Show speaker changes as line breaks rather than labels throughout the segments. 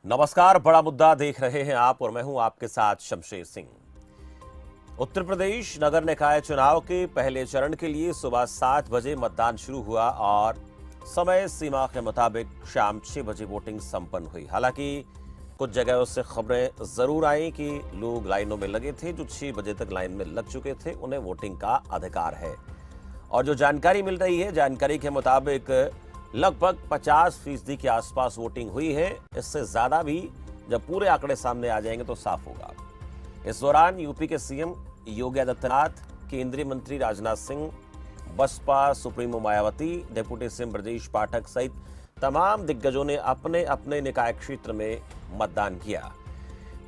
नमस्कार, बड़ा मुद्दा देख रहे हैं आप और मैं हूं आपके साथ शमशेर सिंह। उत्तर प्रदेश नगर निकाय चुनाव के पहले चरण के लिए सुबह 7 बजे मतदान शुरू हुआ और समय सीमा के मुताबिक शाम 6 बजे वोटिंग संपन्न हुई। हालांकि कुछ जगहों से खबरें जरूर आई कि लोग लाइनों में लगे थे, जो 6 बजे तक लाइन में लग चुके थे उन्हें वोटिंग का अधिकार है। और जो जानकारी मिल रही है, जानकारी के मुताबिक लगभग 50% के आसपास वोटिंग हुई है। इससे ज्यादा भी जब पूरे आंकड़े सामने आ जाएंगे तो साफ होगा। इस दौरान यूपी के सीएम योगी आदित्यनाथ, केंद्रीय मंत्री Rajnath Singh, Baspa supremo Mayawati, deputy CM Brajesh Pathak सहित तमाम दिग्गजों ने अपने अपने निकाय क्षेत्र में मतदान किया।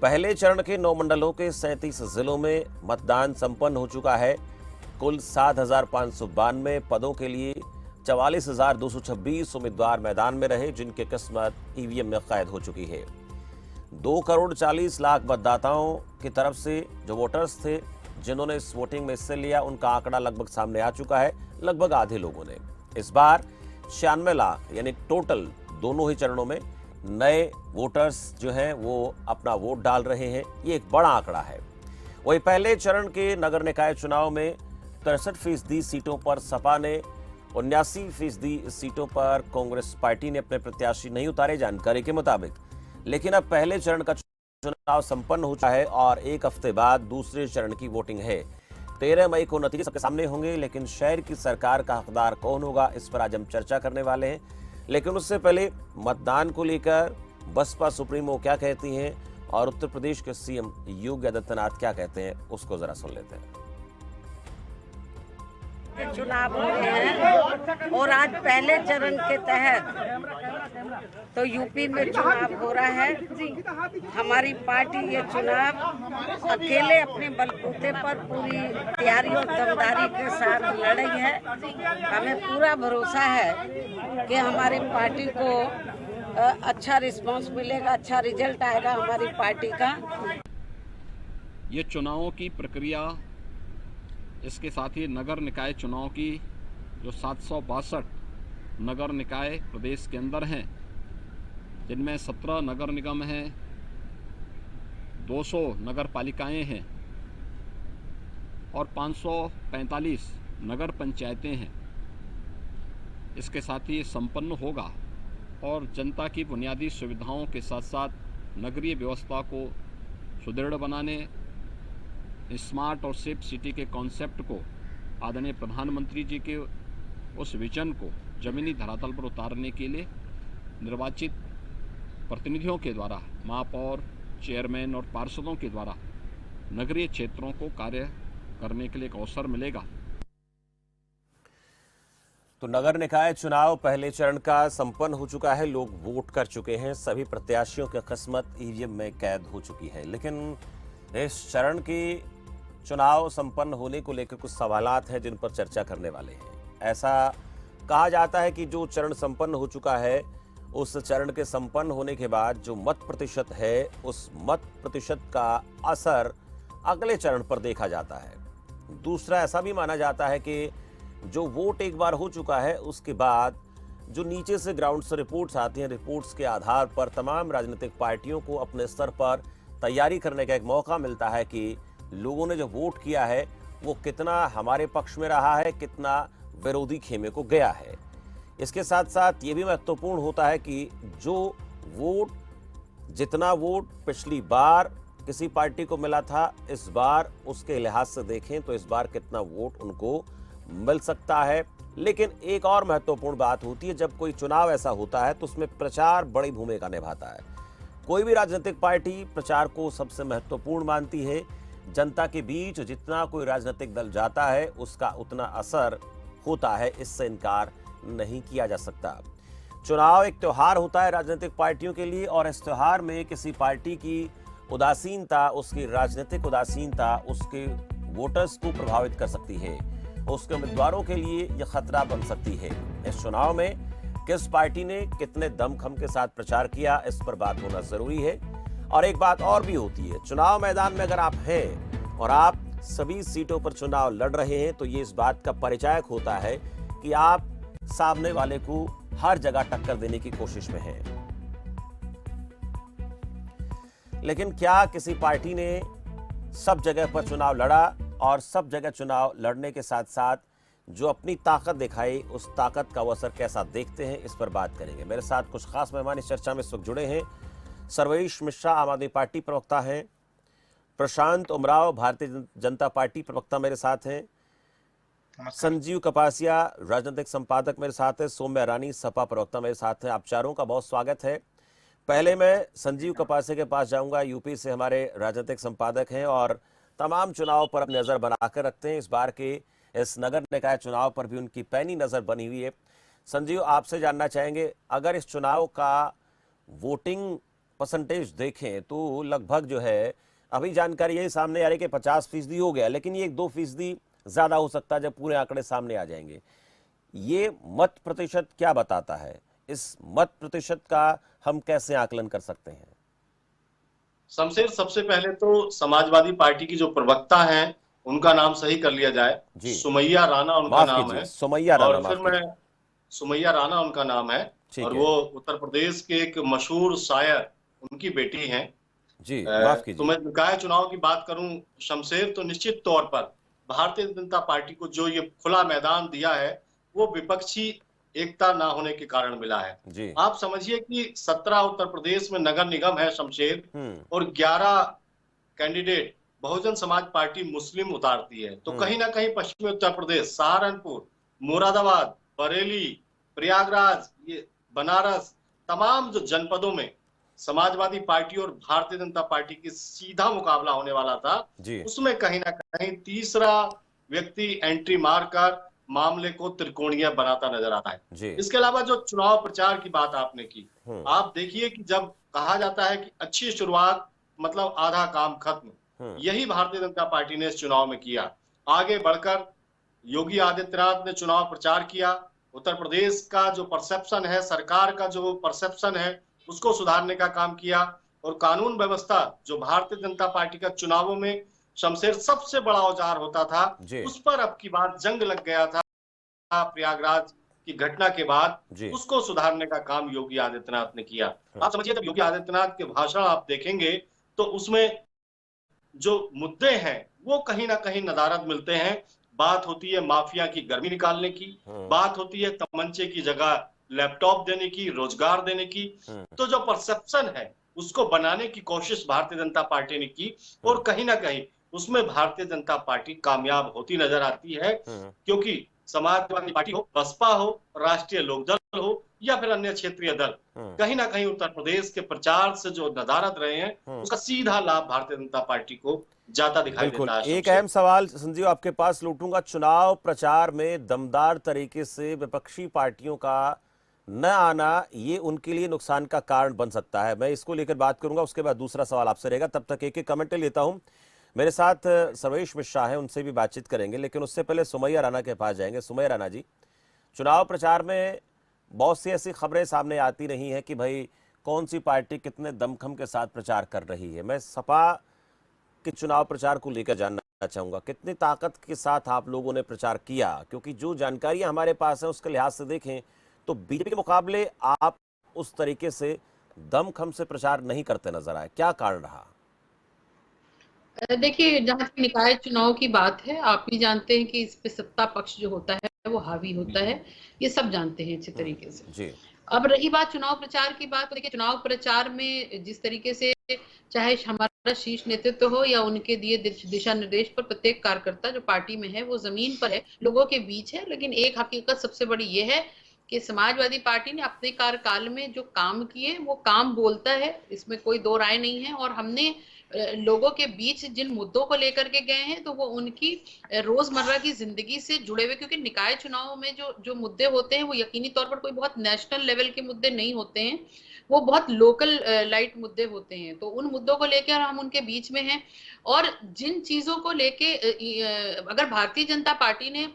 पहले चरण के 9 मंडलों के 37 जिलों में मतदान संपन्न हो चुका है। कुल 7,592 पदों के लिए 44,226 उम्मीदवार मैदान में रहे, जिनकी किस्मत ईवीएम में कैद हो चुकी है। 2 करोड़ 40 लाख मतदाताओं की तरफ से जो वोटर्स थे जिन्होंने इस वोटिंग में हिस्सा लिया, उनका आंकड़ा लगभग सामने आ चुका है। लगभग आधे लोगों ने इस बार 96 लाख यानी टोटल दोनों ही चरणों में नए वोटर्स जो हैं वो अपना वोट डाल रहे हैं। ये एक बड़ा आंकड़ा है। वही पहले चरण के नगर निकाय चुनाव में 63% सीटों पर सपा ने, 79% सीटों पर कांग्रेस पार्टी ने अपने प्रत्याशी नहीं उतारे जानकारी के मुताबिक। लेकिन अब पहले चरण का चुनाव संपन्न हो चुका है और एक हफ्ते बाद दूसरे चरण की वोटिंग है। 13 मई को नतीजे सबके सामने होंगे, लेकिन शहर की सरकार का हकदार कौन होगा, इस पर आज हम चर्चा करने वाले हैं। लेकिन उससे पहले मतदान को लेकर बसपा सुप्रीमो क्या कहती हैं और उत्तर प्रदेश के सीएम योगी आदित्यनाथ क्या कहते हैं, उसको जरा सुन लेते हैं।
चुनाव हो रहे हैं और आज पहले चरण के तहत तो यूपी में चुनाव हो रहा है। हमारी पार्टी ये चुनाव अकेले अपने बलबूते पर पूरी तैयारी और दमदारी के साथ लड़ रही है। हमें पूरा भरोसा है कि हमारी पार्टी को अच्छा रिस्पांस मिलेगा, अच्छा रिजल्ट आएगा हमारी पार्टी का।
ये चुनावों की प्रक्रिया, इसके साथ ही नगर निकाय चुनाव की जो 762 नगर निकाय प्रदेश के अंदर हैं, जिनमें 17 नगर निगम हैं, 200 नगर पालिकाएँ हैं और 545 नगर पंचायतें हैं। इसके साथ ही ये संपन्न होगा और जनता की बुनियादी सुविधाओं के साथ साथ नगरीय व्यवस्था को सुदृढ़ बनाने, स्मार्ट और सेफ सिटी के कॉन्सेप्ट को, आदरणीय प्रधानमंत्री जी के उस विजन को जमीनी धरातल पर उतारने के लिए निर्वाचित प्रतिनिधियों के द्वारा, महापौर, चेयरमैन और पार्षदों के द्वारा नगरीय क्षेत्रों को कार्य करने के लिए एक अवसर मिलेगा।
तो नगर निकाय चुनाव पहले चरण का संपन्न हो चुका है, लोग वोट कर चुके हैं, सभी प्रत्याशियों की किस्मत ईवीएम में कैद हो चुकी है। लेकिन इस चरण की चुनाव संपन्न होने को लेकर कुछ सवालात हैं जिन पर चर्चा करने वाले हैं। ऐसा कहा जाता है कि जो चरण संपन्न हो चुका है, उस चरण के संपन्न होने के बाद जो मत प्रतिशत है, उस मत प्रतिशत का असर अगले चरण पर देखा जाता है। दूसरा, ऐसा भी माना जाता है कि जो वोट एक बार हो चुका है, उसके बाद जो नीचे से ग्राउंड से रिपोर्ट्स आती हैं, रिपोर्ट्स के आधार पर तमाम राजनीतिक पार्टियों को अपने स्तर पर तैयारी करने का एक मौका मिलता है कि लोगों ने जो वोट किया है वो कितना हमारे पक्ष में रहा है, कितना विरोधी खेमे को गया है। इसके साथ साथ ये भी महत्वपूर्ण होता है कि जो वोट, जितना वोट पिछली बार किसी पार्टी को मिला था, इस बार उसके लिहाज से देखें तो इस बार कितना वोट उनको मिल सकता है। लेकिन एक और महत्वपूर्ण बात होती है, जब कोई चुनाव ऐसा होता है तो उसमें प्रचार बड़ी भूमिका निभाता है। कोई भी राजनीतिक पार्टी प्रचार को सबसे महत्वपूर्ण मानती है। जनता के बीच जितना कोई राजनीतिक दल जाता है उसका उतना असर होता है, इससे इनकार नहीं किया जा सकता। चुनाव एक त्योहार होता है राजनीतिक पार्टियों के लिए, और इस त्योहार में किसी पार्टी की उदासीनता, उसकी राजनीतिक उदासीनता उसके वोटर्स को प्रभावित कर सकती है, उसके उम्मीदवारों के लिए यह खतरा बन सकती है। इस चुनाव में किस पार्टी ने कितने दमखम के साथ प्रचार किया, इस पर बात होना जरूरी है। और एक बात और भी होती है, चुनाव मैदान में अगर आप हैं और आप सभी सीटों पर चुनाव लड़ रहे हैं तो ये इस बात का परिचायक होता है कि आप सामने वाले को हर जगह टक्कर देने की कोशिश में हैं। लेकिन क्या किसी पार्टी ने सब जगह पर चुनाव लड़ा और सब जगह चुनाव लड़ने के साथ साथ जो अपनी ताकत दिखाई, उस ताकत का वो असर कैसा देखते हैं, इस पर बात करेंगे। मेरे साथ कुछ खास मेहमान इस चर्चा में इस वक्त जुड़े हैं। सर्वेश मिश्रा आम आदमी पार्टी प्रवक्ता हैं, प्रशांत उमराव भारतीय जनता पार्टी प्रवक्ता मेरे साथ हैं, संजीव कपासिया राजनीतिक संपादक मेरे साथ है, सौम्या रानी सपा प्रवक्ता मेरे साथ है। आप चारों का बहुत स्वागत है। पहले मैं संजीव कपासिया के पास जाऊंगा। यूपी से हमारे राजनीतिक संपादक हैं और तमाम चुनाव पर अपनी नजर बनाकर रखते हैं। इस बार के इस नगर निकाय चुनाव पर भी उनकी पैनी नजर बनी हुई है। संजीव, आपसे जानना चाहेंगे, अगर इस चुनाव का वोटिंग परसेंटेज देखें तो लगभग जो है अभी जानकारी यही सामने आ रही है कि 50% हो गया, लेकिन ये 2% ज्यादा हो सकता है जब पूरे आंकड़े सामने आ जाएंगे। ये मत प्रतिशत क्या बताता है? इस मत प्रतिशत का हम कैसे आकलन कर सकते हैं?
शमशेर, सबसे पहले तो समाजवादी पार्टी की जो प्रवक्ता हैं उनका नाम सही कर लिया जाए। सुमैया राणा उनका नाम है।
सुमैया राणा,
और फिर मैं सुमैया राणा उनका नाम है और वो उत्तर प्रदेश के एक मशहूर शायर, उनकी बेटी हैं।
जी, माफ कीजिए।
तो मैं निकाय चुनाव की बात करूं शमशेर, तो निश्चित तौर पर भारतीय जनता पार्टी को जो ये खुला मैदान दिया है वो विपक्षी एकता ना होने के कारण मिला है। आप समझिए कि 17 उत्तर प्रदेश में नगर निगम है शमशेर, और 11 कैंडिडेट बहुजन समाज पार्टी मुस्लिम उतारती है। तो कहीं ना कहीं पश्चिमी उत्तर प्रदेश, सहारनपुर, मुरादाबाद, बरेली, प्रयागराज, ये बनारस, तमाम जो जनपदों में समाजवादी पार्टी और भारतीय जनता पार्टी की सीधा मुकाबला होने वाला था, उसमें कहीं ना कहीं तीसरा व्यक्ति एंट्री मारकर मामले को त्रिकोणीय बनाता नजर आता है। इसके अलावा जो चुनाव प्रचार की बात आपने की, आप देखिए कि जब कहा जाता है कि अच्छी शुरुआत मतलब आधा काम खत्म, यही भारतीय जनता पार्टी ने इस चुनाव में किया। आगे बढ़कर योगी आदित्यनाथ ने चुनाव प्रचार किया, उत्तर प्रदेश का जो परसेप्शन है, सरकार का जो परसेप्शन है, उसको सुधारने का काम किया, और कानून व्यवस्था जो भारतीय जनता पार्टी का चुनावों में शमशेर सबसे बड़ा औजार होता था, उस पर अब की बात जंग लग गया था प्रयागराज की घटना के बाद, उसको सुधारने का काम योगी आदित्यनाथ ने किया। आप समझिए, जब योगी आदित्यनाथ के भाषण आप देखेंगे तो उसमें जो मुद्दे हैं वो कहीं ना कहीं नदारद मिलते हैं। बात होती है माफिया की गर्मी निकालने की, बात होती है तमंचे की जगह लैपटॉप देने की, रोजगार देने की। तो जो परसेप्शन है उसको बनाने की कोशिश भारतीय जनता पार्टी ने की, और कहीं ना कहीं उसमें भारतीय जनता पार्टी कामयाब होती नजर आती है, क्योंकि समाजवादी पार्टी हो, बसपा हो, राष्ट्रीय लोकदल हो या फिर अन्य क्षेत्रीय दल, कहीं ना कहीं उत्तर प्रदेश के प्रचार से जो नदारद रहे हैं उसका सीधा लाभ भारतीय जनता पार्टी को जाता दिखाई देता है।
एक अहम सवाल संजीव आपके पास लूटूंगा, चुनाव प्रचार में दमदार तरीके से विपक्षी पार्टियों का न आना, ये उनके लिए नुकसान का कारण बन सकता है? मैं इसको लेकर बात करूंगा, उसके बाद दूसरा सवाल आपसे रहेगा। तब तक एक एक कमेंट लेता हूं। मेरे साथ सर्वेश मिश्रा है, उनसे भी बातचीत करेंगे, लेकिन उससे पहले सुमैया राणा के पास जाएंगे। सुमैया राणा जी, चुनाव प्रचार में बहुत सी ऐसी खबरें सामने आती रही हैं कि भाई कौन सी पार्टी कितने दमखम के साथ प्रचार कर रही है। मैं सपा के चुनाव प्रचार को लेकर जानना चाहूंगा, कितनी ताकत के साथ आप लोगों ने प्रचार किया? क्योंकि जो जानकारी हमारे पास है उसके लिहाज से देखें तो बीजेपी के मुकाबले आप उस तरीके से दमखम से प्रचार नहीं करते नजर आए। क्या कारण रहा?
देखिए, जहां तक निकाय चुनाव की बात है, आप भी जानते हैं कि इस पे सत्ता पक्ष जो होता है वो हावी होता है, ये सब जानते हैं अच्छे तरीके से जी। अब रही बात चुनाव प्रचार की बात, तो देखिए चुनाव प्रचार में जिस तरीके से चाहे हमारा शीर्ष नेतृत्व हो या उनके दिए दिशा निर्देश पर प्रत्येक कार्यकर्ता जो पार्टी में है वो जमीन पर है, लोगों के बीच है। लेकिन एक हकीकत सबसे बड़ी ये है कि समाजवादी पार्टी ने अपने कार्यकाल में जो काम किए वो काम बोलता है, इसमें कोई दो राय नहीं है। और हमने लोगों के बीच जिन मुद्दों को लेकर के गए हैं तो वो उनकी रोजमर्रा की जिंदगी से जुड़े हुए, क्योंकि निकाय चुनाव में जो मुद्दे होते हैं वो यकीनी तौर पर कोई बहुत नेशनल लेवल के मुद्दे नहीं होते हैं, वो बहुत लोकल लाइट मुद्दे होते हैं। तो उन मुद्दों को लेकर हम उनके बीच में हैं। और जिन चीजों को लेके अगर भारतीय जनता पार्टी ने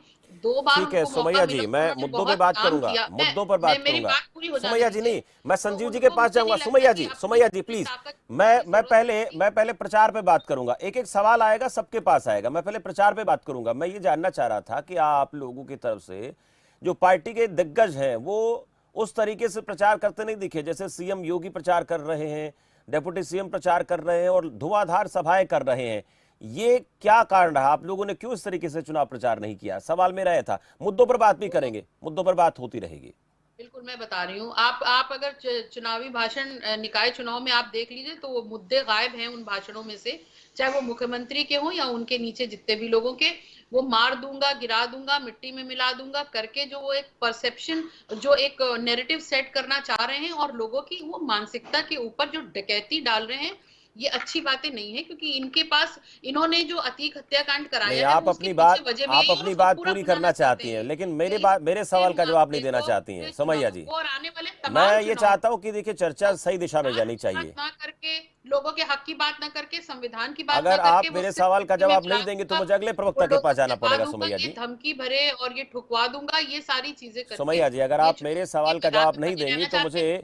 2 बार,
ठीक है सुमैया जी, मैं मुद्दों पे बात करूंगा, मुद्दों पर बात करूंगा। सुमैया जी नहीं, मैं संजीव जी के पास जाऊंगा। सुमैया जी प्लीज, मैं पहले प्रचार पे बात करूंगा। एक एक सवाल आएगा, सबके पास आएगा। मैं पहले प्रचार पे बात करूंगा। मैं ये जानना चाह रहा था कि आप लोगों की तरफ से जो पार्टी के दिग्गज हैं वो उस तरीके से प्रचार करते नहीं दिखे जैसे सीएम योगी प्रचार कर रहे हैं, डेप्यूटी सीएम प्रचार कर रहे हैं और धुआंधार सभाएं कर रहे हैं। ये क्या कारण रहा? आप लोगों ने क्यों इस तरीके से चुनाव प्रचार नहीं किया? सवाल मेरा यह था। मुद्दों पर बात भी करेंगे, मुद्दों पर बात होती रहेगी।
बिल्कुल, मैं बता रही हूँ। आप अगर चुनावी भाषण निकाय चुनाव में आप देख लीजिए तो वो मुद्दे गायब हैं उन भाषणों में से, चाहे वो मुख्यमंत्री के हों या उनके नीचे जितने भी लोगों के। वो मार दूंगा, गिरा दूंगा, मिट्टी में मिला दूंगा करके जो वो एक परसेप्शन, जो एक नैरेटिव सेट करना चाह रहे हैं और लोगों की वो मानसिकता के ऊपर जो डकैती डाल रहे हैं, ये अच्छी बातें नहीं है। क्योंकि इनके पास, इन्होंने जो अतीक हत्याकांड कराया है,
आप अपनी बात पूरी करना चाहती हैं, लेकिन मेरे सवाल का जवाब नहीं देना चाहती हैं समैया जी।
और आने वाले
मैं ये चाहता हूँ कि देखिए चर्चा सही दिशा में जानी चाहिए,
ना करके लोगों के हक की बात ना करके, संविधान की बात
अगर
ना करके,
आप मेरे सवाल का जवाब नहीं देंगे तो मुझे अगले प्रवक्ता के पास जाना पड़ेगा समैया जी।
धमकी भरे और ये ठुकवा दूंगा, ये सारी चीजें करके
समैया जी, अगर आप मेरे सवाल का जवाब नहीं देंगे तो मुझे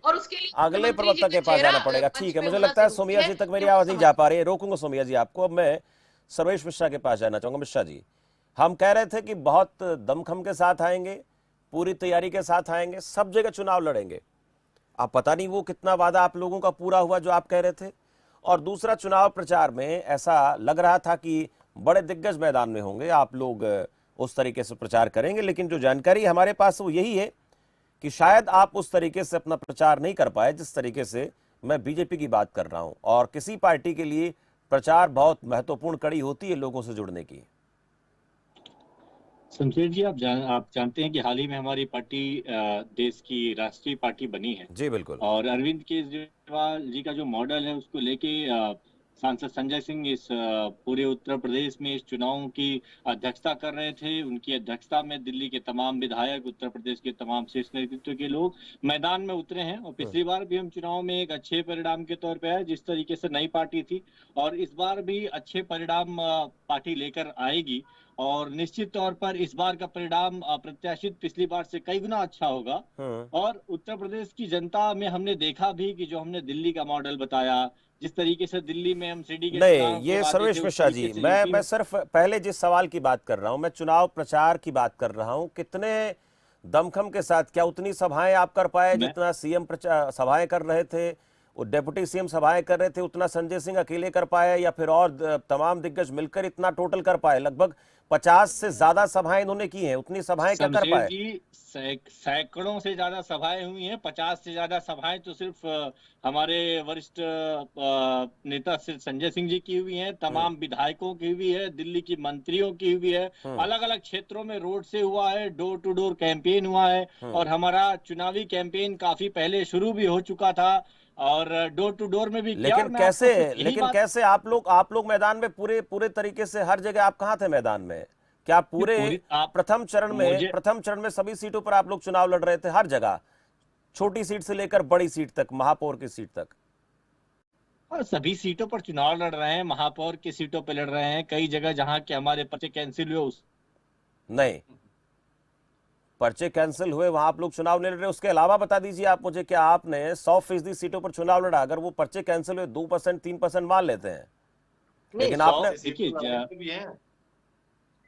अगले प्रवक्ता के पास जाना पड़ेगा। ठीक है, मुझे लगता है सोमिया जी तक मेरी आवाज नहीं जा पा रही है। रोकूंगा सोमिया जी आपको। अब मैं सर्वेश मिश्रा के पास जाना चाहूंगा। मिश्रा जी, हम कह रहे थे कि बहुत दमखम के साथ आएंगे, पूरी तैयारी के साथ आएंगे, सब जगह चुनाव लड़ेंगे। अब पता नहीं वो कितना वादा आप लोगों का पूरा हुआ जो आप कह रहे थे। और दूसरा, चुनाव प्रचार में ऐसा लग रहा था कि बड़े दिग्गज मैदान में होंगे, आप लोग उस तरीके से प्रचार करेंगे, लेकिन जो जानकारी हमारे पास वो यही है कि शायद आप उस तरीके से अपना प्रचार नहीं कर पाए जिस तरीके से मैं बीजेपी की बात कर रहा हूं। और किसी पार्टी के लिए प्रचार बहुत महत्वपूर्ण कड़ी होती है लोगों से जुड़ने की।
शमशेर जी, आप जानते हैं कि हाल ही में हमारी पार्टी देश की राष्ट्रीय पार्टी बनी है।
जी बिल्कुल।
और अरविंद केजरीवाल जी का जो मॉडल है उसको लेके सांसद संजय सिंह इस पूरे उत्तर प्रदेश में इस चुनाव की अध्यक्षता कर रहे थे। उनकी अध्यक्षता में दिल्ली के तमाम विधायक, उत्तर प्रदेश के तमाम शीर्ष नेतृत्व के लोग मैदान में उतरे हैं। और पिछली बार भी हम चुनाव में एक अच्छे परिणाम के तौर पे आए, जिस तरीके से नई पार्टी थी, और इस बार भी अच्छे परिणाम पार्टी लेकर आएगी। और निश्चित तौर पर इस बार का परिणाम अप्रत्याशित पिछली बार से कई गुना अच्छा होगा। और उत्तर प्रदेश की जनता में हमने देखा भी कि जो हमने दिल्ली का मॉडल बताया, जिस तरीके से दिल्ली में हम सीडी के
नहीं, ये सर्वेश मिश्रा जी, मैं सिर्फ पहले जिस सवाल की बात कर रहा हूं, मैं चुनाव प्रचार की बात कर रहा हूं। कितने दमखम के साथ, क्या उतनी सभाएं आप कर पाए जितना सीएम सभाएं कर रहे थे, वो डेप्यूटी सीएम सभाएं कर रहे थे, उतना संजय सिंह अकेले कर पाए, या फिर और तमाम दिग्गज मिलकर इतना टोटल कर पाए? लगभग 50 से ज्यादा सभाएं इन्होंने की हैं, उतनी सभाएं क्या कर पाए?
सैकड़ों से ज्यादा सभाएं हुई हैं। 50 से ज्यादा सभाएं तो सिर्फ हमारे वरिष्ठ नेता संजय सिंह जी की हुई हैं, तमाम विधायकों की हुई है, दिल्ली की मंत्रियों की हुई है, अलग अलग क्षेत्रों में रोड से हुआ है, डोर टू डोर कैंपेन हुआ है। और हमारा चुनावी कैंपेन काफी पहले शुरू भी हो चुका था और डोर टू डोर में भी किया।
लेकिन कैसे आप लोग मैदान में पूरे तरीके से हर जगह आप कहां थे मैदान में? क्या पूरे प्रथम चरण में सभी सीटों पर आप लोग चुनाव लड़ रहे थे? हर जगह, छोटी सीट से लेकर बड़ी सीट तक, महापौर की सीट तक?
और सभी सीटों पर चुनाव लड़ रहे हैं, महापौर की सीटों पर लड़ रहे हैं। कई जगह जहां के हमारे पर्चे कैंसिल हुए
नहीं, पर्चे कैंसिल हुए वहां आप लोग चुनाव नहीं लड़ रहे। उसके अलावा बता दीजिए आप मुझे, क्या आपने 100% सीटों पर चुनाव लड़ा? अगर वो पर्चे कैंसिल हुए 2% 3% मान लेते हैं, लेकिन आपने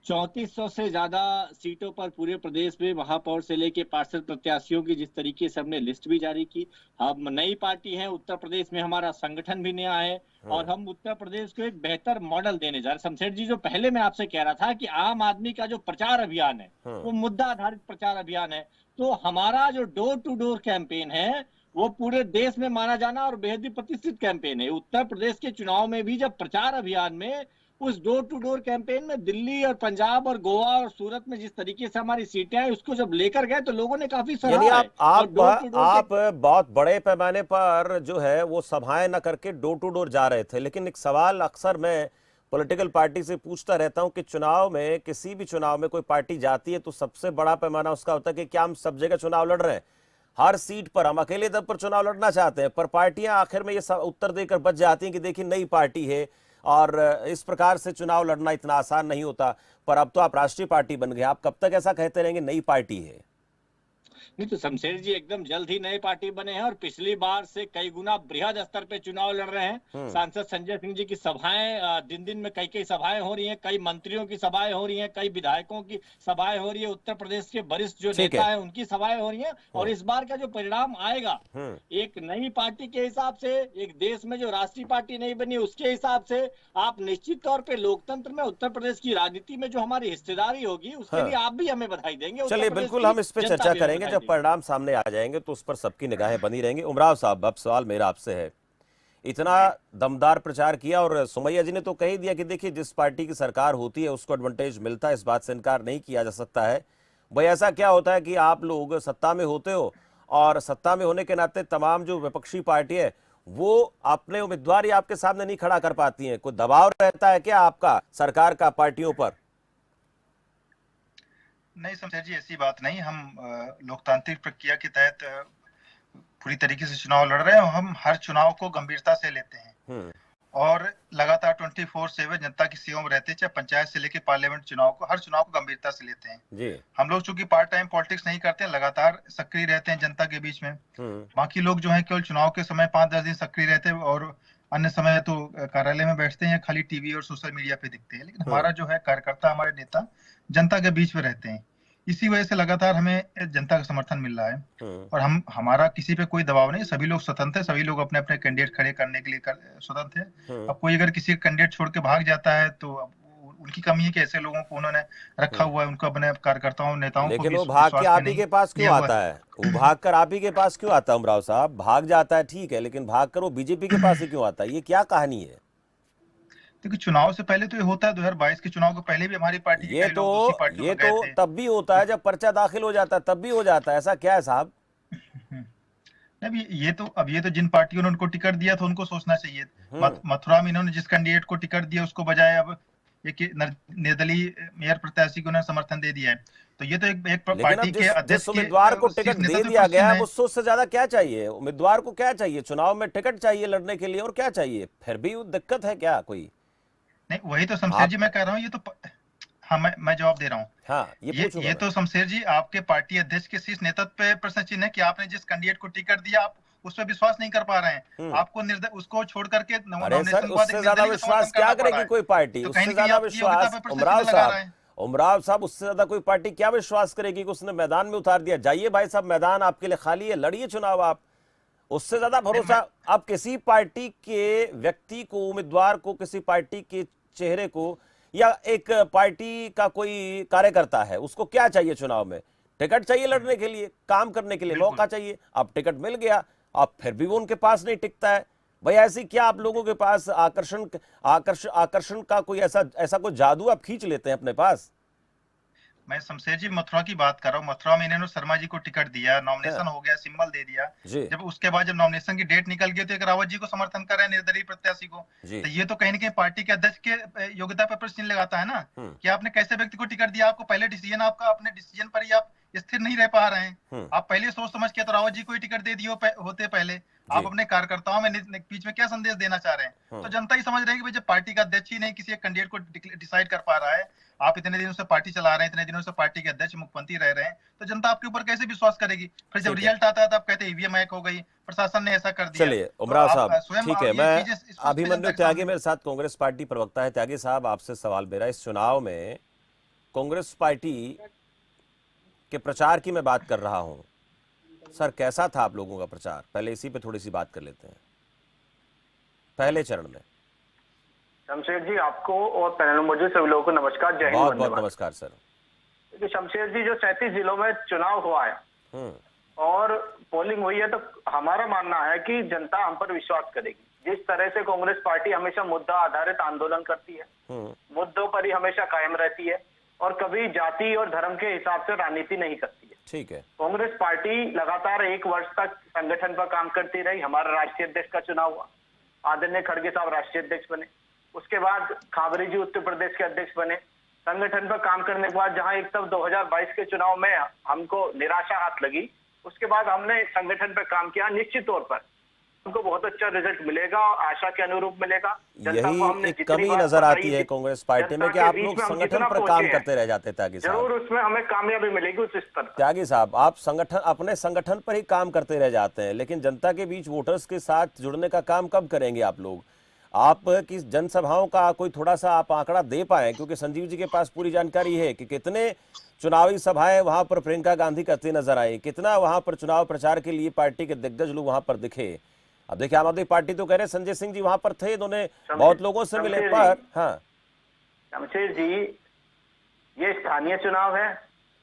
3400 से ज्यादा सीटों पर पूरे प्रदेश में महापौर से लेके पार्षद प्रत्याशियों की जिस तरीके से हमने लिस्ट भी जारी की। हम नई पार्टी है, उत्तर प्रदेश में हमारा संगठन भी नया है और हम उत्तर प्रदेश को एक बेहतर मॉडल देने जा रहे हैं। शमशेर जी, जो पहले मैं आपसे कह रहा था कि आम आदमी का जो प्रचार अभियान है वो मुद्दा आधारित प्रचार अभियान है, तो हमारा जो डोर टू डोर कैंपेन है वो पूरे देश में माना जाना और बेहद ही प्रतिष्ठित कैंपेन है। उत्तर प्रदेश के चुनाव में भी जब प्रचार अभियान में, उस डोर टू डोर कैंपेन में दिल्ली और पंजाब और गोवा और सूरत में जिस तरीके से हमारी सीटें आई, उसको जब लेकर गए तो लोगों ने काफी सराहा है।
आप बहुत बड़े पैमाने पर जो है वो सभाएं न करके डोर टू डोर जा रहे थे। लेकिन एक सवाल अक्सर मैं पॉलिटिकल पार्टी से पूछता रहता हूं कि चुनाव में, किसी भी चुनाव में कोई पार्टी जाती है तो सबसे बड़ा पैमाना उसका होता है कि क्या हम सब जगह चुनाव लड़ रहे हैं, हर सीट पर हम अकेले दम पर चुनाव लड़ना चाहते हैं, पर पार्टियां आखिर में ये उत्तर देकर बच जाती हैं कि देखिए नई पार्टी है और इस प्रकार से चुनाव लड़ना इतना आसान नहीं होता। पर अब तो आप राष्ट्रीय पार्टी बन गए, आप कब तक ऐसा कहते रहेंगे नई पार्टी है?
नहीं तो शमशेर जी एकदम जल्द ही नए पार्टी बने हैं और पिछली बार से कई गुना बृहद स्तर पे चुनाव लड़ रहे हैं। सांसद संजय सिंह जी की सभाएं दिन दिन में कई सभाएं हो रही हैं, कई मंत्रियों की सभाएं हो रही हैं, कई विधायकों की सभाएं हो रही है, उत्तर प्रदेश के वरिष्ठ जो नेता है उनकी सभाएं हो रही हैं। और इस बार का जो परिणाम आएगा एक नई पार्टी के हिसाब से, एक देश में जो राष्ट्रीय पार्टी नहीं बनी उसके हिसाब से, आप निश्चित तौर पे लोकतंत्र में उत्तर प्रदेश की राजनीति में जो हमारी हिस्सेदारी होगी उसके लिए आप भी हमें बधाई देंगे।
चलिए बिल्कुल हम इस पे चर्चा करेंगे जब परिणाम सामने आ जाएंगे तो उस पर सबकी निगाहें बनी रहेंगी। उमराव साहब, अब सवाल मेरा आपसे है, इतना दमदार प्रचार किया और सुमैया जी ने तो कह ही दिया कि देखिए जिस पार्टी की सरकार होती है उसको एडवांटेज मिलता है, इस बात से इनकार नहीं किया जा सकता है। भाई ऐसा क्या होता है कि आप लोग सत्ता में होते हो और सत्ता में होने के नाते तमाम जो विपक्षी पार्टी है वो अपने उम्मीदवार ही आपके सामने नहीं खड़ा कर पाती हैं? कोई दबाव रहता है क्या आपका सरकार का पार्टियों पर?
नहीं शमशेर जी, ऐसी बात नहीं। हम लोकतांत्रिक प्रक्रिया के तहत पूरी तरीके से चुनाव लड़ रहे हैं। हम हर चुनाव को गंभीरता से लेते हैं और लगातार 24/7 जनता की सेवा में रहते हैं, चाहे पंचायत से लेकर पार्लियामेंट चुनाव को, हर चुनाव को गंभीरता से लेते हैं जी। हम लोग चूंकि पार्ट टाइम पॉलिटिक्स नहीं करते हैं, लगातार सक्रिय रहते हैं जनता के बीच में। बाकी लोग जो है केवल चुनाव के समय 5-10 दिन सक्रिय रहते हैं और अन्य समय तो कार्यालय में बैठते हैं, खाली टीवी और सोशल मीडिया पे दिखते हैं। लेकिन हमारा जो है कार्यकर्ता, हमारे नेता जनता के बीच में रहते हैं। इसी वजह से लगातार हमें जनता का समर्थन मिल रहा है और हमारा किसी पे कोई दबाव नहीं। सभी लोग स्वतंत्र है, सभी लोग अपने अपने कैंडिडेट खड़े करने के लिए स्वतंत्र है। अब कोई अगर किसी कैंडिडेट छोड़ के भाग जाता है तो उनकी कमी है कि ऐसे लोगों को उन्होंने रखा हुआ है, उनको अपने कार्यकर्ताओं नेताओं को।
लेकिन वो भाग के आप ही के पास क्यों आता है? वो भाग कर आप ही के पास क्यों आता है? उमराव साहब, भाग जाता है ठीक है, लेकिन भाग कर वो बीजेपी के पास ही क्यों आता है? ये क्या कहानी है?
देखिए चुनाव से पहले तो ये होता है, 2022 के चुनाव के पहले भी हमारी पार्टी
ये तो तब भी होता है जब पर्चा दाखिल हो जाता है, तब भी हो जाता है। ऐसा क्या है साहब?
नहीं, ये तो जिन पार्टियों ने उनको टिकट दिया था उनको सोचना चाहिए। मथुरा में इन्होंने जिस कैंडिडेट को टिकट दिया उसको बजाय अब एक निर्दलीय मेयर प्रत्याशी को उन्होंने समर्थन दे दिया है। तो ये तो एक पार्टी के अध्यक्ष
उम्मीदवार को टिकट दे दिया गया है, उससे उससे ज्यादा क्या चाहिए? उम्मीदवार को क्या चाहिए? चुनाव में टिकट चाहिए लड़ने के लिए, और क्या चाहिए? फिर भी दिक्कत है क्या कोई?
नहीं, वही तो शमशेर जी मैं कह रहा हूँ। ये तो हाँ, मैं जवाब दे रहा हूँ।
हाँ,
ये तो शमशेर जी आपके पार्टी अध्यक्ष के शीर्ष नेतृत्व पे प्रश्न चिन्ह है कि आपने जिस कैंडिडेट को टिकट दिया आप उस पर विश्वास नहीं कर पा रहे हैं। आपको उसको छोड़ करके
उससे ज्यादा विश्वास क्या करेगी कोई पार्टी? उससे ज्यादा विश्वास उमराव साहब, उससे ज्यादा कोई पार्टी क्या विश्वास करेगी कि उसने मैदान में उतार दिया? जाइए भाई साहब, मैदान आपके लिए खाली है, लड़िए चुनाव आप। उससे ज्यादा भरोसा अब किसी पार्टी के व्यक्ति को, उम्मीदवार को, किसी पार्टी के चेहरे को, या एक पार्टी का कोई कार्यकर्ता है, उसको क्या चाहिए चुनाव में? टिकट चाहिए लड़ने के लिए, काम करने के लिए मौका चाहिए। अब टिकट मिल गया, अब फिर भी वो उनके पास नहीं टिकता है। भाई ऐसी क्या आप लोगों के पास आकर्षण का कोई ऐसा कोई जादू आप खींच लेते हैं अपने पास?
मैं शमशेर जी मथुरा की बात कर रहा हूँ। मथुरा में इन्होंने शर्मा जी को टिकट दिया, नॉमिनेशन हो गया, सिंबल दे दिया। जब उसके बाद जब नॉमिनेशन की डेट निकल गई तो एक रावत जी को समर्थन कर रहे हैं, निर्दलीय प्रत्याशी को। तो ये तो कहीं ना कहीं पार्टी के अध्यक्ष के योग्यता पर प्रश्न लगाता है ना कि आपने कैसे व्यक्ति को टिकट दिया। आपको पहले डिसीजन, आपका अपने डिसीजन पर ही आप स्थिर नहीं रह पा रहे हैं। आप पहले सोच समझ के तो रावत जी को ही टिकट दे दिए होते पहले। आप अपने कार्यकर्ताओं में बीच में क्या संदेश देना चाह रहे हैं? तो जनता ही समझ रही है कि जब पार्टी का अध्यक्ष ही नहीं किसी एक कैंडिडेट को डिसाइड कर पा रहा है, आप इतने दिनों से पार्टी चला रहे हैं, इतने दिनों से पार्टी के अध्यक्ष मुख्यमंत्री रह रहे हैं, तो जनता आपके ऊपर कैसे विश्वास करेगी? फिर जब रिजल्ट आता है तो आप कहते हैं ईवीएम हैक हो गई, प्रशासन ने ऐसा कर दिया।
चलिए उमराव साहब, ठीक है, मैं अभिमन्यु त्यागी मेरे साथ कांग्रेस पार्टी प्रवक्ता है। त्यागी साहब, आपसे सवाल मेरा, इस चुनाव में कांग्रेस पार्टी के प्रचार की मैं बात कर रहा हूं सर, कैसा था आप लोगों का प्रचार? पहले इसी पे थोड़ी सी बात कर लेते हैं, पहले चरण में।
शमशेर जी, आपको और पैनल में मौजूद सभी लोगों को नमस्कार, जय हिंद।
बहुत बहुत नमस्कार सर।
देखिए शमशेर जी, जो 37 जिलों में चुनाव हुआ है और पोलिंग हुई है, तो हमारा मानना है कि जनता हम पर विश्वास करेगी। जिस तरह से कांग्रेस पार्टी हमेशा मुद्दा आधारित आंदोलन करती है, मुद्दों पर ही हमेशा कायम रहती है और कभी जाति और धर्म के हिसाब से राजनीति नहीं करती है।
ठीक है,
कांग्रेस पार्टी लगातार 1 वर्ष तक संगठन पर काम करती रही। हमारा राष्ट्रीय अध्यक्ष का चुनाव हुआ, आदरणीय खड़गे साहब राष्ट्रीय अध्यक्ष बने। उसके बाद खाबरी जी उत्तर प्रदेश के अध्यक्ष बने। संगठन पर काम करने के बाद जहां एक तरफ 2022 के चुनाव में हमको निराशा हाथ लगी, उसके बाद हमने संगठन पर काम किया। निश्चित तौर पर उनको बहुत अच्छा रिजल्ट मिलेगा और आशा के अनुरूप मिलेगा।
यही एक कमी नजर आती है कांग्रेस पार्टी में कि आप लोग संगठन पर काम करते रह जाते। त्यागी साहब,
जरूर उसमें हमें कामयाबी मिलेगी उस स्तर पर।
त्यागी साहब, आप अपने संगठन पर ही काम करते रह जाते हैं, लेकिन जनता के बीच वोटर्स के साथ जुड़ने का काम कब करेंगे आप लोग? आप की जनसभाओं का कोई थोड़ा सा आप आंकड़ा दे पाए, क्योंकि संजीव जी के पास पूरी जानकारी है कि कितने चुनावी सभाएं वहां पर प्रियंका गांधी करते नजर आई, कितना वहां पर चुनाव प्रचार के लिए पार्टी के दिग्गज लोग वहां पर दिखे। अब देखिए, आम आदमी पार्टी तो कह रहे संजय सिंह जी वहां पर थे, इन्होंने बहुत लोगों से मिले, पर हाँ
शमशेर जी, ये स्थानीय चुनाव है।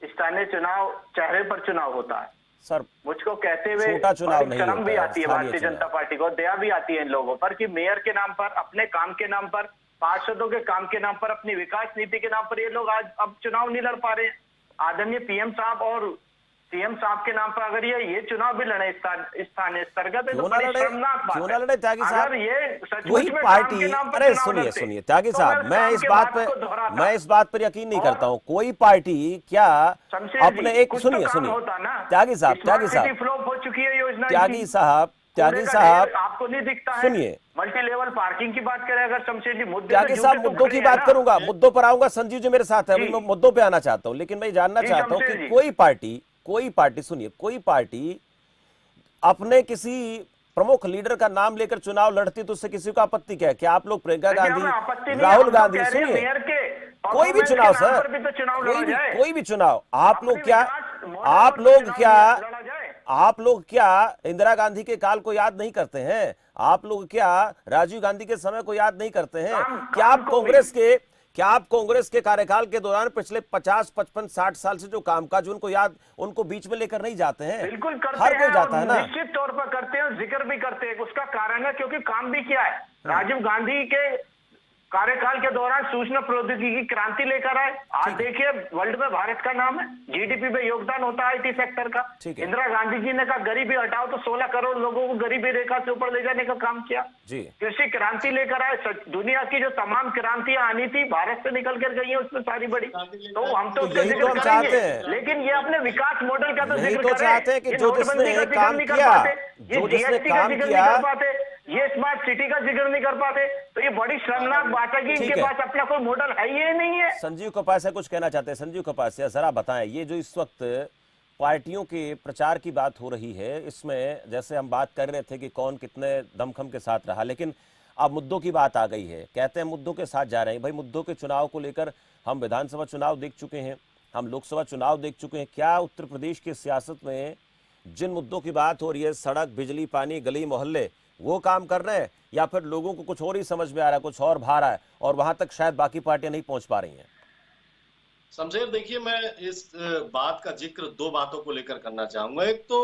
स्थानीय चुनाव चेहरे पर चुनाव होता है
सर।
मुझको कहते हुए
छोटा चुनाव नहीं
शर्म भी
होता,
आती है भारतीय जनता पार्टी को, दया भी आती है इन लोगों पर कि मेयर के नाम पर, अपने काम के नाम पर, पार्षदों के काम के नाम पर, अपनी विकास नीति के नाम पर ये लोग आज अब चुनाव नहीं लड़ पा रहे हैं। आदरणीय पीएम साहब और सीएम साहब के नाम पर अगर ये चुनाव भी लड़े स्थानीय स्तर का, तो बड़ी शर्मनाक बात है।
लड़े त्यागी साहब,
अगर ये
वही पार्टी, अरे सुनिए त्यागी साहब, मैं इस बात पर यकीन नहीं करता हूँ। कोई पार्टी क्या अपने एक सुनिए त्यागी साहब
फ्लॉप हो चुकी है योजना,
त्यागी साहब
आपको नहीं दिखता है?
सुनिए,
मल्टी लेवल पार्किंग की बात करें अगर शमशेर जी,
त्यागी साहब मुद्दों की बात करूंगा, मुद्दों पर आऊंगा। संजीव जी मेरे साथ है, अभी मैं मुद्दों पे आना चाहता हूँ, लेकिन मैं जानना चाहता हूँ कि कोई पार्टी सुनिए, कोई पार्टी अपने किसी प्रमुख लीडर का नाम लेकर चुनाव लड़ती तो उससे किसी को आपत्ति क्या है? क्या आप लोग प्रियंका गांधी, राहुल गांधी, सुनिए, कोई भी चुनाव सर, कोई भी चुनाव, आप लोग क्या इंदिरा गांधी के काल को याद नहीं करते हैं? आप लोग क्या राजीव गांधी के समय को याद नहीं करते हैं? क्या आप कांग्रेस के कार्यकाल के दौरान पिछले 50, 55, 60 साल से जो कामकाज उनको बीच में लेकर नहीं जाते हैं?
बिल्कुल करते
हर कोई जाता है ना,
निश्चित तौर पर करते हैं, जिक्र भी करते हैं। उसका कारण है क्योंकि काम भी किया है। राजीव गांधी के कार्यकाल के दौरान सूचना प्रौद्योगिकी क्रांति लेकर आए। आज देखिए वर्ल्ड में भारत का नाम है, जीडीपी में योगदान होता है आईटी सेक्टर का। इंदिरा गांधी जी ने कहा गरीबी हटाओ, तो 16 करोड़ लोगों को गरीबी रेखा से ऊपर ले जाने का काम किया। कृषि क्रांति लेकर आए। दुनिया की जो तमाम क्रांतियां आनी थी भारत से निकल कर गई है, उसमें सारी बड़ी, तो हम तो उसका जिक्र करेंगे, लेकिन ये अपने विकास मॉडल का तो जिक्र
चाहते हैं कि जो जिसने काम किया, जो जिसने काम किया,
ये स्मार्ट सिटी का जिक्र नहीं कर पाते, तो ये बड़ी शर्मनाक बात है कि इनके पास अपना कोई मॉडल है ही नहीं है।
संजीव कपासिया कुछ कहना चाहते हैं। संजीव कपासिया, जरा बताएं, ये जो इस वक्त पार्टियों के प्रचार की बात हो रही है, इसमें जैसे हम बात कर रहे थे कि कौन कितने दमखम के साथ रहा, लेकिन अब मुद्दों की बात आ गई है, कहते हैं मुद्दों के साथ जा रहे हैं। भाई, मुद्दों के चुनाव को लेकर हम विधानसभा चुनाव देख चुके हैं, हम लोकसभा चुनाव देख चुके हैं। क्या उत्तर प्रदेश की सियासत में जिन मुद्दों की बात हो रही है, सड़क, बिजली, पानी, गली मोहल्ले, वो काम कर रहे हैं, या फिर लोगों को कुछ और ही समझ में आ रहा है, कुछ और भा रहा है, और वहां तक शायद बाकी पार्टियां नहीं पहुंच पा रही हैं?
शमशेर, देखिए, मैं इस बात का जिक्र दो बातों को लेकर करना चाहूंगा। एक तो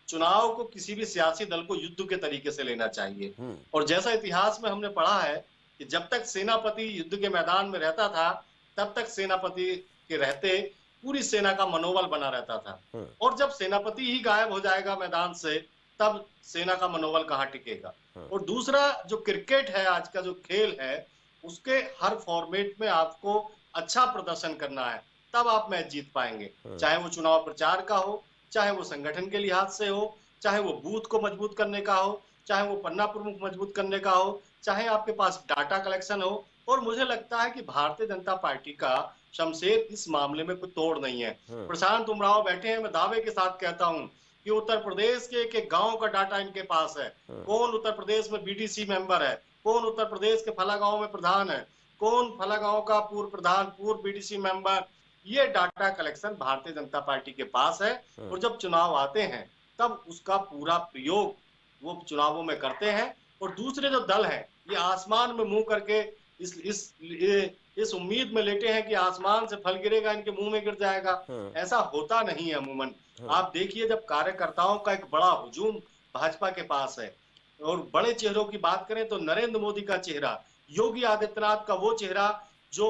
चुनाव को किसी भी सियासी दल को युद्ध के तरीके से लेना चाहिए, और जैसा इतिहास में हमने पढ़ा है कि जब तक सेनापति युद्ध के मैदान में रहता था, तब तक सेनापति के रहते पूरी सेना का मनोबल बना रहता था, और जब सेनापति ही गायब हो जाएगा मैदान से, तब सेना का मनोबल कहाँ टिकेगा। और दूसरा, जो क्रिकेट है, आज का जो खेल है, उसके हर फॉर्मेट में आपको अच्छा प्रदर्शन करना है, तब आप मैच जीत पाएंगे। चाहे वो चुनाव प्रचार का हो, चाहे वो संगठन के लिहाज से हो, चाहे वो बूथ को मजबूत करने का हो, चाहे वो पन्ना प्रमुख मजबूत करने का हो, चाहे आपके पास डाटा कलेक्शन हो। और मुझे लगता है कि भारतीय जनता पार्टी का, शमशेर, इस मामले में कोई तोड़ नहीं है। प्रशांत उमराव बैठे हैं, मैं दावे के साथ कहता हूं कि उत्तर प्रदेश के एक गांव का डाटा इनके पास है। कौन उत्तर प्रदेश में बीडीसी मेंबर है, कौन उत्तर प्रदेश के फला गांव में प्रधान है, कौन फला गांव का पूर्व प्रधान, पूर्व बीडीसी मेंबर, ये data collection Bharatiya Janata party के पास है। और जब चुनाव आते हैं, तब उसका पूरा प्रयोग वो चुनावों में करते हैं। और दूसरे जो दल हैं, ये आसमान में मुंह करके इस उम्मीद में लेटे हैं कि आसमान से फल गिरेगा, इनके मुंह में गिर जाएगा। ऐसा होता नहीं है अमूमन। आप देखिए, जब कार्यकर्ताओं का एक बड़ा हुजूम भाजपा के पास है, और बड़े चेहरों की बात करें तो नरेंद्र मोदी का चेहरा, योगी आदित्यनाथ का वो चेहरा जो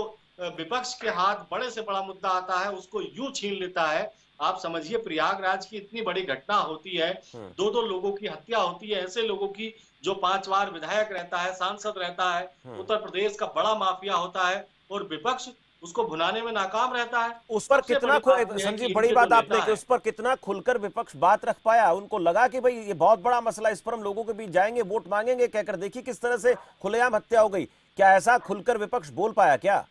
विपक्ष के हाथ बड़े से बड़ा मुद्दा आता है उसको यूं छीन लेता है। आप समझिए, प्रयागराज की इतनी बड़ी घटना होती है, 2-2 लोगों की हत्या होती है, ऐसे लोगों की जो 5 बार विधायक रहता है, सांसद रहता है, उत्तर प्रदेश का बड़ा माफिया होता है, और विपक्ष उसको भुनाने में नाकाम रहता है।
उस पर कितना संजीव, बड़ी बात आपने कि उस पर कितना खुलकर विपक्ष बात रख पाया? उनको लगा कि भाई ये बहुत बड़ा मसला, इस पर हम लोगों के बीच जाएंगे, वोट मांगेंगे कहकर। देखिए किस तरह से खुलेआम हत्या हो गई। क्या ऐसा खुलकर विपक्ष बोल पाया क्या?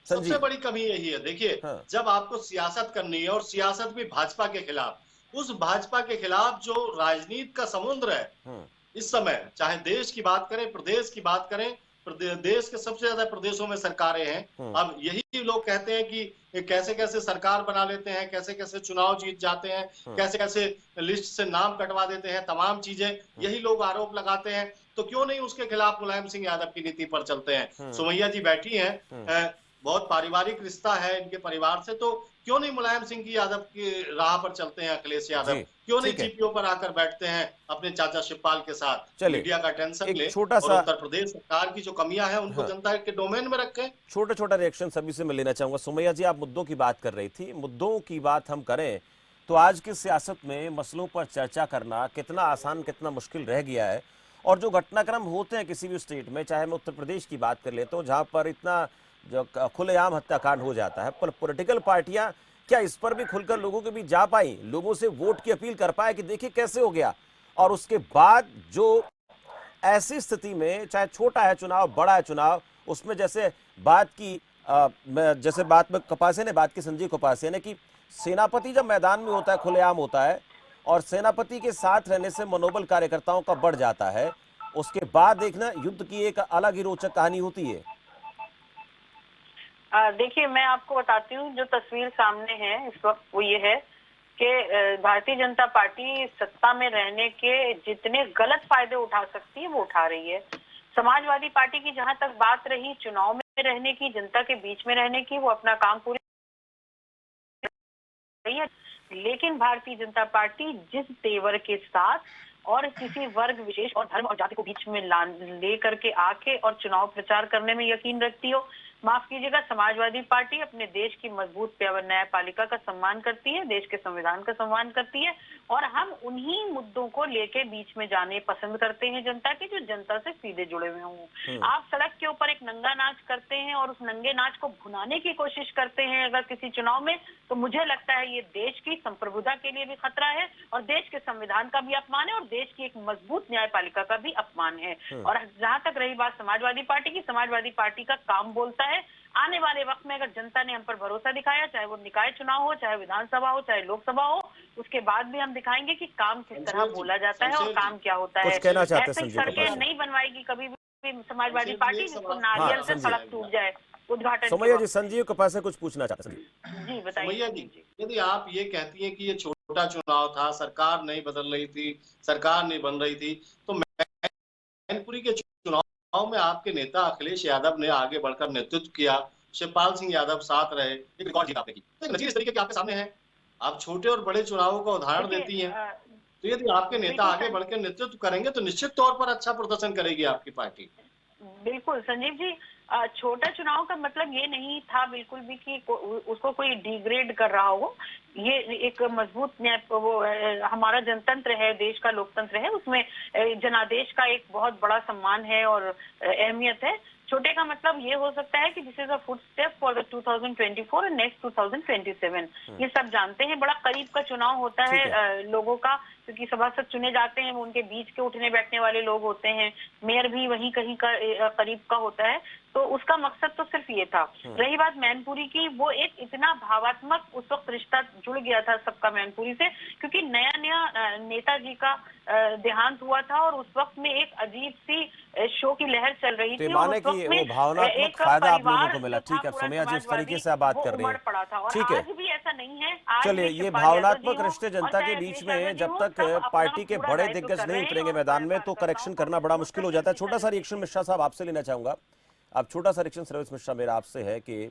सबसे बड़ी कमी यही है। देखिए, जब आपको सियासत करनी है और सियासत भी भाजपा के खिलाफ, उस भाजपा के खिलाफ जो राजनीति का समुद्र है इस समय, चाहे देश की बात करें, प्रदेश की बात करें, देश के सबसे ज्यादा प्रदेशों में सरकारें हैं। अब यही लोग कहते हैं कि कैसे कैसे सरकार बना लेते हैं, कैसे कैसे चुनाव जीत जाते हैं, कैसे कैसे लिस्ट से नाम कटवा देते हैं, तमाम चीजें यही लोग आरोप लगाते हैं। तो क्यों नहीं उसके खिलाफ मुलायम सिंह यादव की नीति पर चलते हैं? सुमैया जी बैठी हैं, बहुत पारिवारिक रिश्ता है इनके परिवार से, तो क्यों नहीं मुलायम सिंह की यादव की राह पर चलते हैं अखिलेश यादव? क्यों नहीं जीपीओ पर आकर बैठते हैं अपने चाचा शिवपाल के साथ? मीडिया का टेंशन ले और उत्तर प्रदेश सरकार की जो कमियां हैं उनको जनता के डोमेन में रखें।
छोटा छोटा रिएक्शन सभी से मैं लेना चाहूंगा। सुमैया जी, आप मुद्दों की बात कर रही थी, मुद्दों की बात हम करें तो आज की सियासत में मसलों पर चर्चा करना कितना आसान, कितना मुश्किल रह गया है। और जो घटनाक्रम होते हैं किसी भी स्टेट में, चाहे मैं उत्तर प्रदेश की बात कर लेता हूँ जहां पर इतना जो खुलेआम हत्याकांड हो जाता है, पर पॉलिटिकल पार्टियां क्या इस पर भी खुलकर लोगों के बीच जा पाई, लोगों से वोट की अपील कर पाए कि देखिए कैसे हो गया? और उसके बाद जो ऐसी स्थिति में, चाहे छोटा है चुनाव, बड़ा है चुनाव, उसमें जैसे बात की जैसे बात में कपासे ने बात की, संजीव कपासे ने, कि सेनापति जब मैदान में होता है, खुलेआम होता है, और सेनापति के साथ रहने से मनोबल कार्यकर्ताओं का बढ़ जाता है, उसके बाद देखना युद्ध की एक अलग ही रोचक कहानी होती है।
देखिए, मैं आपको बताती हूँ, जो तस्वीर सामने है इस वक्त वो ये है कि भारतीय जनता पार्टी सत्ता में रहने के जितने गलत फायदे उठा सकती है वो उठा रही है। समाजवादी पार्टी की जहां तक बात रही चुनाव में रहने की, जनता के बीच में रहने की, वो अपना काम पूरी रही है। लेकिन भारतीय जनता पार्टी जिस तेवर के साथ और किसी वर्ग विशेष और धर्म और जाति को बीच में ले करके आके और चुनाव प्रचार करने में यकीन रखती हो, माफ कीजिएगा, समाजवादी पार्टी अपने देश की मजबूत न्यायपालिका का सम्मान करती है, देश के संविधान का सम्मान करती है, और हम उन्हीं मुद्दों को लेके बीच में जाने पसंद करते हैं जनता के, जो जनता से सीधे जुड़े हुए हों। आप सड़क के ऊपर एक नंगा नाच करते हैं और उस नंगे नाच को भुनाने की कोशिश करते हैं अगर किसी चुनाव में, तो मुझे लगता है ये देश की संप्रभुता के लिए भी खतरा है और देश के संविधान का भी अपमान है और देश की एक मजबूत न्यायपालिका का भी अपमान है। और जहां तक रही बात समाजवादी पार्टी की, समाजवादी पार्टी का काम बोलता है। आने वाले वक्त में अगर जनता ने हम पर भरोसा दिखाया, चाहे वो निकाय चुनाव हो, चाहे विधानसभा हो, चाहे लोकसभा हो, उसके बाद भी हम दिखाएंगे कि काम किस तरह बोला जाता है और काम क्या होता है। ऐसी सड़कें नहीं बनवाएगी कभी भी समाजवादी पार्टी जिसको नारियल से सड़क टूट जाए उद्घाटन।
सुमैया जी, संजीव के पास से कुछ पूछना चाहते हैं।
जी बताइए।
सुमैया जी, यदि आप ये कहती हैं कि ये छोटा चुनाव था, सरकार नहीं बदल रही थी, सरकार नहीं बन रही थी, तो मैनपुरी के चुनाव में आपके नेता अखिलेश यादव ने आगे बढ़कर नेतृत्व किया, शिवपाल सिंह यादव साथ रहे, एक रिकॉर्ड जीत आपने की। नतीजे इस तरीके के आपके सामने हैं, आप छोटे और बड़े चुनावों का उदाहरण देती हैं, तो यदि आपके नेता आगे बढ़कर नेतृत्व करेंगे तो निश्चित तौर पर अच्छा प्रदर्शन करेगी आपकी पार्टी।
बिल्कुल संजीव जी, छोटा चुनाव का मतलब ये नहीं था बिल्कुल भी कि उसको कोई डिग्रेड कर रहा हो। ये एक मजबूत हमारा जनतंत्र है, देश का लोकतंत्र है, उसमें जनादेश का एक बहुत बड़ा सम्मान है और अहमियत है। छोटे का मतलब ये हो सकता है कि this is a footstep for the 2024 and next 2027। ये सब जानते हैं, बड़ा करीब का चुनाव होता है लोगों का, क्योंकि सभासद चुने जाते हैं, वो उनके बीच के उठने बैठने वाले लोग होते हैं, मेयर भी वहीं कहीं का करीब का होता है, तो उसका मकसद तो सिर्फ ये था। रही बात मैनपुरी की, वो एक इतना भावात्मक उस वक्त रिश्ता जुड़ गया था सबका मैनपुरी से, क्योंकि नया नया नेताजी का देहांत हुआ था और उस वक्त में एक अजीब सी शो की लहर चल रही थी।
माने कि वो भावनात्मक फायदा आप लोगों को मिला। ठीक है सुमैया जी, इस तरीके से आप बात कर रही हैं, ठीक है।
आज भी ऐसा नहीं है।
चलिए, ये भावनात्मक रिश्ते जनता के बीच में जब तक पार्टी के बड़े दिग्गज नहीं उतरेंगे मैदान में तो करेक्शन करना बड़ा मुश्किल हो जाता है। छोटा सा रिएक्शन मिश्रा साहब आपसे लेना चाहूंगा। अब छोटा सा रिएक्शन सर्विस मिश्रा मेरा आपसे है कि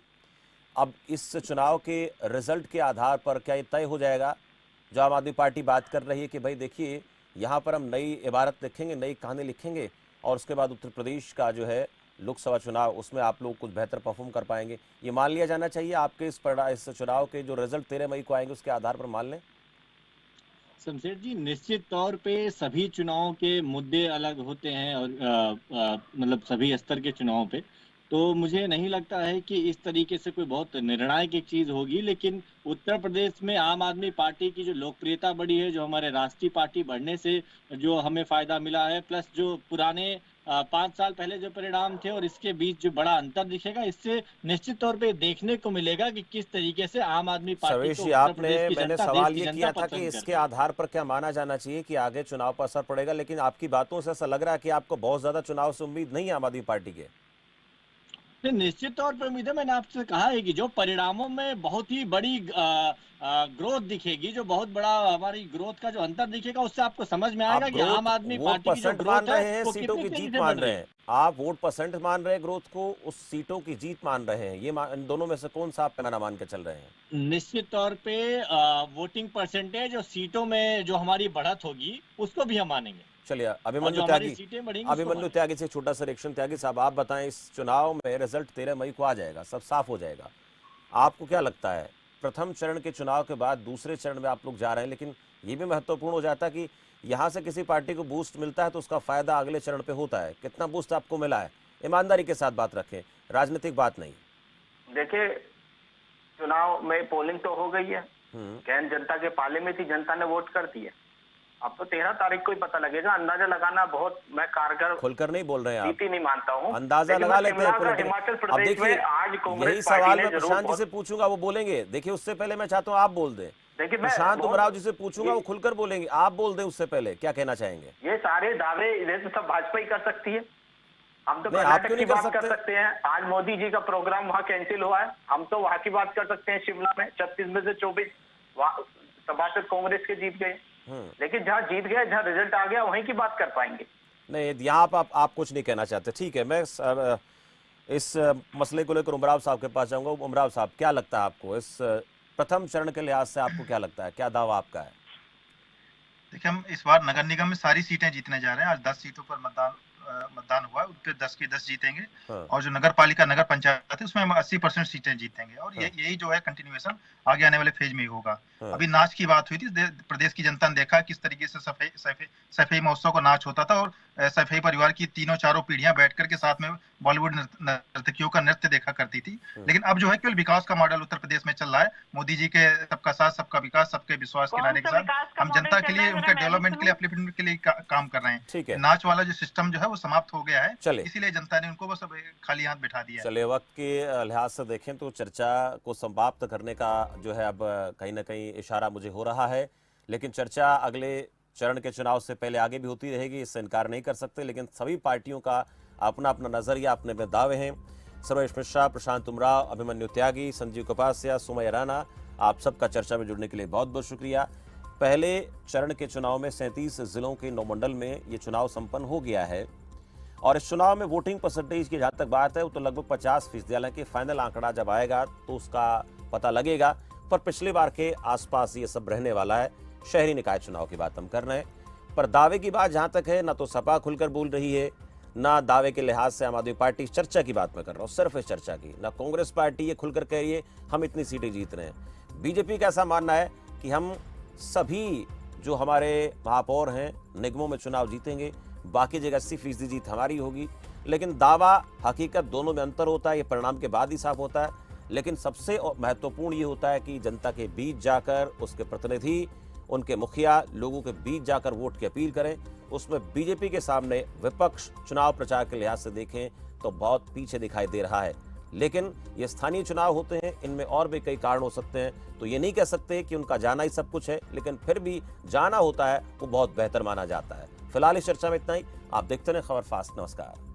अब इस चुनाव के रिजल्ट के आधार पर क्या ये तय हो जाएगा, जो आम आदमी पार्टी बात कर रही है कि भाई देखिए यहाँ पर हम नई इबारत लिखेंगे, नई कहानी लिखेंगे और उसके बाद उत्तर प्रदेश का जो है लोकसभा चुनाव, उसमें आप लोग कुछ बेहतर परफॉर्म कर पाएंगे, ये मान लिया जाना चाहिए? आपके इस चुनाव के जो रिजल्ट 13 मई को आएंगे उसके आधार पर मान लें?
शमशेर जी, निश्चित तौर पे सभी चुनावों के मुद्दे अलग होते हैं और मतलब सभी स्तर के चुनावों पे, तो मुझे नहीं लगता है कि इस तरीके से कोई बहुत निर्णायक एक चीज होगी। लेकिन उत्तर प्रदेश में आम आदमी पार्टी की जो लोकप्रियता बढ़ी है, जो हमारे राष्ट्रीय पार्टी बढ़ने से जो हमें फायदा मिला है, प्लस जो पुराने 5 साल पहले जो परिणाम थे और इसके बीच जो बड़ा अंतर दिखेगा, इससे निश्चित तौर पे देखने को मिलेगा कि किस तरीके से आम आदमी पार्टी को
मैंने सवाल ये किया था कि इसके आधार पर क्या माना जाना चाहिए कि आगे चुनाव पर असर पड़ेगा, लेकिन आपकी बातों से ऐसा लग रहा है कि आपको बहुत ज्यादा चुनाव से उम्मीद नहीं है आम आदमी पार्टी के।
निश्चित तौर पर उम्मीद है। मैंने आपसे कहा है कि जो परिणामों में बहुत ही बड़ी ग्रोथ दिखेगी, जो बहुत बड़ा हमारी ग्रोथ का जो अंतर दिखेगा, उससे आपको समझ में आएगा कि आम आदमी पार्टी की जो ग्रोथ है वो
सीटों की जीत मान रहे हैं। आप वोट परसेंट मान रहे हैं ग्रोथ को, उस सीटों की जीत मान रहे हैं, ये इन दोनों में से कौन सा आप पैमाना मान के चल रहे हैं?
निश्चित तौर पे वोटिंग परसेंटेज और सीटों में जो हमारी बढ़त होगी उसको भी हम मानेंगे।
चलिए, अभिमन्यु त्यागी से छोटा सा रिएक्शन। त्यागी साहब, आप बताएं, इस चुनाव में रिजल्ट 13 मई को आ जाएगा, सब साफ हो जाएगा, आपको क्या लगता है प्रथम चरण के चुनाव के बाद दूसरे चरण में आप लोग जा रहे हैं, लेकिन ये भी महत्वपूर्ण हो जाता है कि यहाँ से किसी पार्टी को बूस्ट मिलता है तो उसका फायदा अगले चरण पे होता है। कितना बूस्ट आपको मिला है? ईमानदारी के साथ बात रखें, राजनीतिक बात नहीं।
देखिए, चुनाव में पोलिंग तो हो गई है, गहन जनता के पाले में थी, जनता ने वोट कर दिया। अब तो 13 तारीख को ही पता लगेगा। अंदाजा लगाना बहुत, मैं कारगर खुलकर
नहीं बोल रहे हैं,
नीति नहीं मानता हूँ,
अंदाजा लगा लेते हैं।
हिमाचल प्रदेश में आज कांग्रेस
यही सवाल मैं प्रशांत जी से पूछूंगा, वो बोलेंगे। देखिए, उससे पहले मैं चाहता हूँ आप बोल दें। देखिए, प्रशांत उमराव जी से पूछूंगा, वो खुलकर बोलेंगे, आप बोल दें उससे पहले, क्या कहना चाहेंगे?
ये सारे दावे तो सब भाजपा ही कर सकती है, हम तो कर्नाटक की बात कर सकते हैं। आज मोदी जी का प्रोग्राम वहाँ कैंसिल हुआ है, हम तो वहाँ की बात कर सकते हैं। शिमला में 36 में से 24 सभासद कांग्रेस के जीत गए, लेकिन जहाँ जीत गए, जहाँ रिजल्ट आ गया, वहीं की बात कर पाएंगे।
नहीं, यहाँ आप कुछ नहीं कहना चाहते, ठीक है। मैं इस मसले को लेकर उमराव साहब के पास जाऊंगा। उमराव साहब, क्या लगता है आपको इस प्रथम चरण के लिहाज से, आपको क्या लगता है, क्या दावा आपका है?
देखिए, हम इस बार नगर निगम में सारी सीटें जीतने जा रहे हैं। आज 10 सीटों पर मतदान हुआ, उन पे 10 की 10 जीतेंगे। और जो नगर पालिका, नगर पंचायत है, उसमें हम 80% सीटें जीतेंगे। और यही जो है कंटिन्यूएशन आगे आने वाले फेज में ही होगा। अभी नाच की बात हुई थी, प्रदेश की जनता ने देखा किस तरीके से सफाई महोत्सव को नाच होता था, और सफाई परिवार की तीनों चारों पीढ़ियां बैठ करके साथ में बॉलीवुड नर्तकियों का नृत्य देखा करती थी। लेकिन अब जो है केवल विकास का मॉडल उत्तर प्रदेश में चल रहा है। मोदी जी के सबका साथ सबका विकास, सबके विश्वास के नारे के साथ हम जनता के लिए, उनके डेवलपमेंट के लिए, अपलिफ्टमेंट के लिए काम कर रहे हैं। नाच वाला जो सिस्टम जो है वो समाप्त हो गया है, इसीलिए जनता ने उनको बस खाली हाथ बिठा दिया।
चलिए, वक्त के लिहाज से देखें तो चर्चा को समाप्त करने का जो है अब कहीं ना कहीं इशारा मुझे हो रहा है, लेकिन चर्चा अगले चरण के चुनाव से पहले आगे भी होती रहेगी, इससे इनकार नहीं कर सकते। लेकिन सभी पार्टियों का अपना अपना नजरिया, अपने अपने दावे हैं। सर्वेश मिश्रा, प्रशांत उमराव, अभिमन्यु त्यागी, संजीव कपासिया, सुमय राणा, आप सबका चर्चा में जुड़ने के लिए बहुत बहुत शुक्रिया। पहले चरण के चुनाव में 37 जिलों के 9 मंडल में ये चुनाव संपन्न हो गया है, और इस चुनाव में वोटिंग परसेंटेज की जहाँ तक बात है वो तो लगभग 50%। हालांकि फाइनल आंकड़ा जब आएगा तो उसका पता लगेगा, पर पिछली बार के आसपास ये सब रहने वाला है। शहरी निकाय चुनाव की बात हम कर रहे हैं, पर दावे की बात जहाँ तक है, ना तो सपा खुलकर बोल रही है, ना दावे के लिहाज से आम आदमी पार्टी। चर्चा की बात मैं कर रहा हूँ, सिर्फ इस चर्चा की। ना कांग्रेस पार्टी ये खुलकर कह रही है हम इतनी सीटें जीत रहे हैं। बीजेपी का ऐसा मानना है कि हम सभी जो हमारे महापौर हैं निगमों में चुनाव जीतेंगे, बाकी जगह 80% जीत हमारी होगी। लेकिन दावा हकीकत दोनों में अंतर होता है, ये परिणाम के बाद ही साफ होता है। लेकिन सबसे महत्वपूर्ण ये होता है कि जनता के बीच जाकर उसके प्रतिनिधि, उनके मुखिया लोगों के बीच जाकर वोट की अपील करें। उसमें बीजेपी के सामने विपक्ष चुनाव प्रचार के लिहाज से देखें तो बहुत पीछे दिखाई दे रहा है। लेकिन ये स्थानीय चुनाव होते हैं, इनमें और भी कई कारण हो सकते हैं, तो ये नहीं कह सकते कि उनका जाना ही सब कुछ है, लेकिन फिर भी जाना होता है वो बहुत बेहतर माना जाता है। फिलहाल इस चर्चा में इतना ही। आप देखते रहें खबर फास्ट। नमस्कार।